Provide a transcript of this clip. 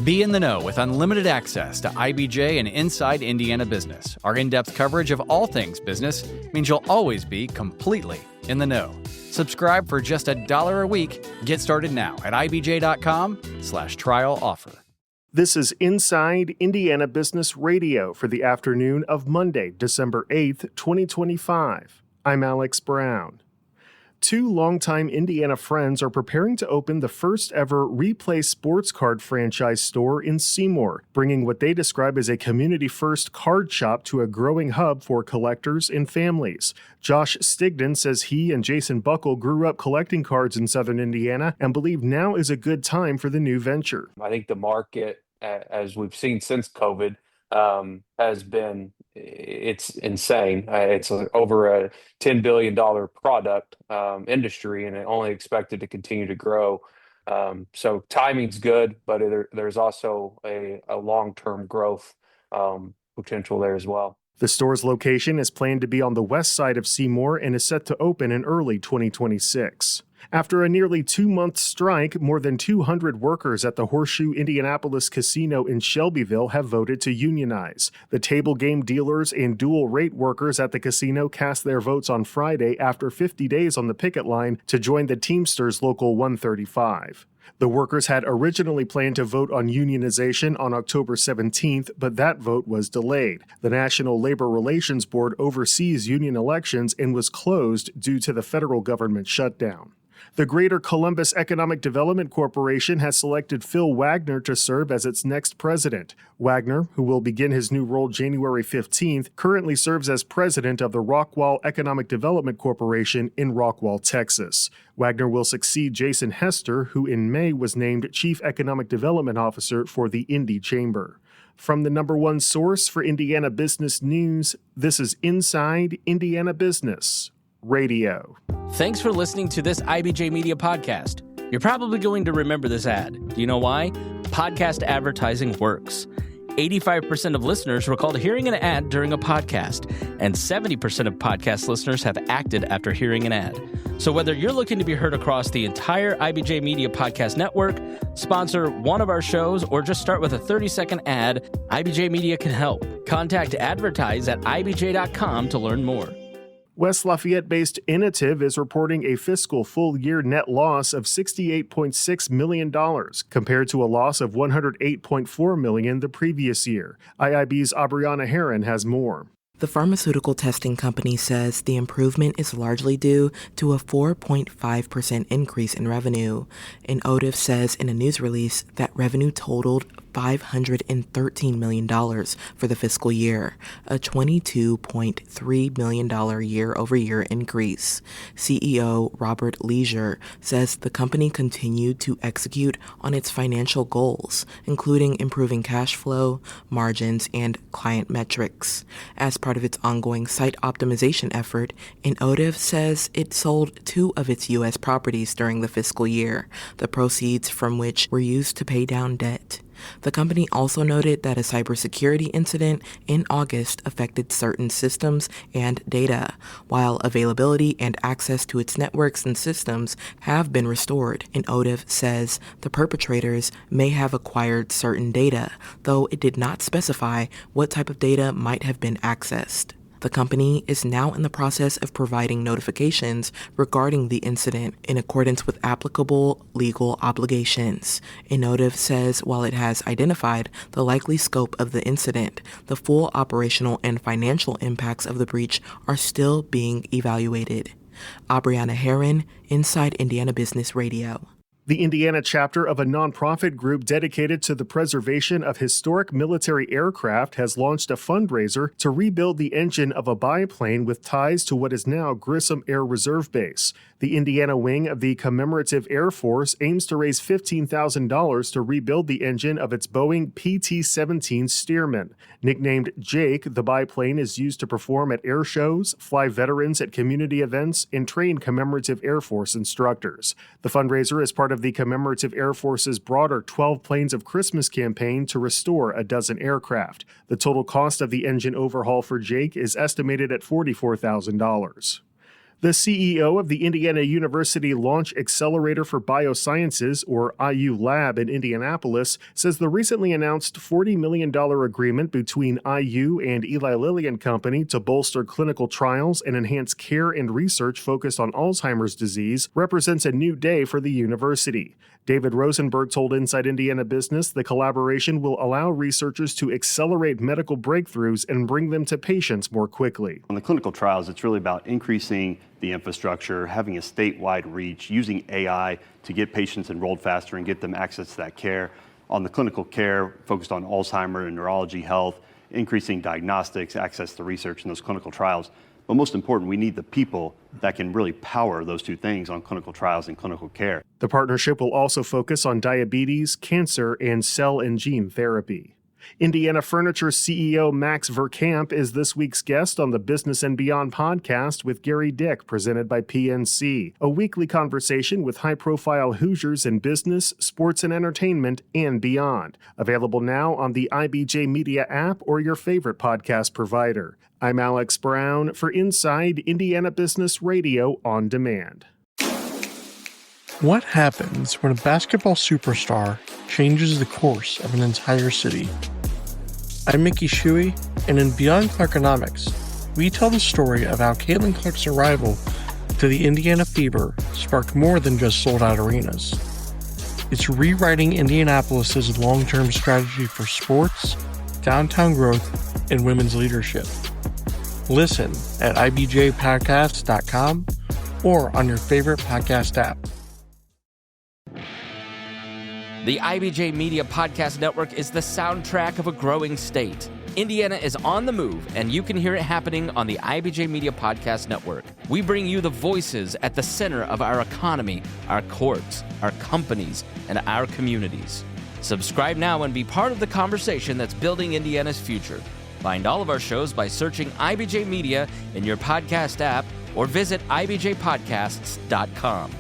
Be in the know with unlimited access to IBJ and Inside Indiana Business. Our in-depth coverage of all things business means you'll always be completely in the know. Subscribe for just $1 a week. Get started now at ibj.com/trial offer. This is Inside Indiana Business Radio for the afternoon of Monday, December 8th, 2025. I'm Alex Brown. Two longtime Indiana friends are preparing to open the first ever Replay sports card franchise store in Seymour, bringing what they describe as a community-first card shop to a growing hub for collectors and families. Josh Stigdon says he and Jason Buckle grew up collecting cards in Southern Indiana and believe now is a good time for the new venture. I think the market, as we've seen since COVID, has been, it's insane. It's over a $10 billion product industry, and it only expected to continue to grow. So timing's good, but there's also a long-term growth potential there as well. The store's location is planned to be on the west side of Seymour and is set to open in early 2026. After a nearly 2-month strike, more than 200 workers at the Horseshoe Indianapolis casino in Shelbyville have voted to unionize. The table game dealers and dual rate workers at the casino cast their votes on Friday after 50 days on the picket line to join the Teamsters Local 135. The workers had originally planned to vote on unionization on October 17th, but that vote was delayed. The National Labor Relations Board oversees union elections and was closed due to the federal government shutdown. The Greater Columbus Economic Development Corporation has selected Phil Wagner to serve as its next president. Wagner, who will begin his new role January 15th, currently serves as president of the Rockwall Economic Development Corporation in Rockwall, Texas. Wagner will succeed Jason Hester, who in May was named Chief Economic Development Officer for the Indy Chamber. From the number one source for Indiana business news, this is Inside Indiana Business Radio. Thanks for listening to this IBJ Media podcast. You're probably going to remember this ad. Do you know why? Podcast advertising works. 85% of listeners recalled hearing an ad during a podcast, and 70% of podcast listeners have acted after hearing an ad. So whether you're looking to be heard across the entire IBJ Media podcast network, sponsor one of our shows, or just start with a 30-second ad, IBJ Media can help. Contact advertise at ibj.com to learn more. West Lafayette-based Inotiv is reporting a fiscal full-year net loss of $68.6 million, compared to a loss of $108.4 million the previous year. IIB's Abrianna Herron has more. The pharmaceutical testing company says the improvement is largely due to a 4.5% increase in revenue. Inotiv says in a news release that revenue totaled $513 million for the fiscal year, a $22.3 million year-over-year increase. CEO Robert Leisure says the company continued to execute on its financial goals, including improving cash flow, margins, and client metrics. As part of its ongoing site optimization effort, Inotiv says it sold 2 of its U.S. properties during the fiscal year, the proceeds from which were used to pay down debt. The company also noted that a cybersecurity incident in August affected certain systems and data, while availability and access to its networks and systems have been restored. Inotiv says the perpetrators may have acquired certain data, though it did not specify what type of data might have been accessed. The company is now in the process of providing notifications regarding the incident in accordance with applicable legal obligations. Inotiv says while it has identified the likely scope of the incident, the full operational and financial impacts of the breach are still being evaluated. Abrianna Herron, Inside Indiana Business Radio. The Indiana chapter of a nonprofit group dedicated to the preservation of historic military aircraft has launched a fundraiser to rebuild the engine of a biplane with ties to what is now Grissom Air Reserve Base. The Indiana wing of the Commemorative Air Force aims to raise $15,000 to rebuild the engine of its Boeing PT-17 Stearman. Nicknamed Jake, the biplane is used to perform at air shows, fly veterans at community events, and train Commemorative Air Force instructors. The fundraiser is part of the Commemorative Air Force's broader 12 Planes of Christmas campaign to restore a dozen aircraft. The total cost of the engine overhaul for Jake is estimated at $44,000. The CEO of the Indiana University Launch Accelerator for Biosciences, or IU Lab in Indianapolis, says the recently announced $40 million agreement between IU and Eli Lilly and Company to bolster clinical trials and enhance care and research focused on Alzheimer's disease represents a new day for the university. David Rosenberg told Inside Indiana Business the collaboration will allow researchers to accelerate medical breakthroughs and bring them to patients more quickly. On the clinical trials, it's really about increasing the infrastructure, having a statewide reach, using AI to get patients enrolled faster and get them access to that care. On the clinical care, focused on Alzheimer and neurology health, increasing diagnostics, access to research in those clinical trials. But most important, we need the people that can really power those two things on clinical trials and clinical care. The partnership will also focus on diabetes, cancer, and cell and gene therapy. Indiana Furniture CEO Max Verkamp is this week's guest on the Business and Beyond podcast with Gary Dick, presented by PNC, a weekly conversation with high-profile Hoosiers in business, sports and entertainment, and beyond. Available now on the IBJ Media app or your favorite podcast provider. I'm Alex Brown for Inside Indiana Business Radio on Demand. What happens when a basketball superstar changes the course of an entire city? I'm Mickey Shuey, and in Beyond Clarkonomics, we tell the story of how Caitlin Clark's arrival to the Indiana Fever sparked more than just sold-out arenas. It's rewriting Indianapolis's long-term strategy for sports, downtown growth, and women's leadership. Listen at ibjpodcast.com or on your favorite podcast app. The IBJ Media Podcast Network is the soundtrack of a growing state. Indiana is on the move, and you can hear it happening on the IBJ Media Podcast Network. We bring you the voices at the center of our economy, our courts, our companies, and our communities. Subscribe now and be part of the conversation that's building Indiana's future. Find all of our shows by searching IBJ Media in your podcast app or visit ibjpodcasts.com.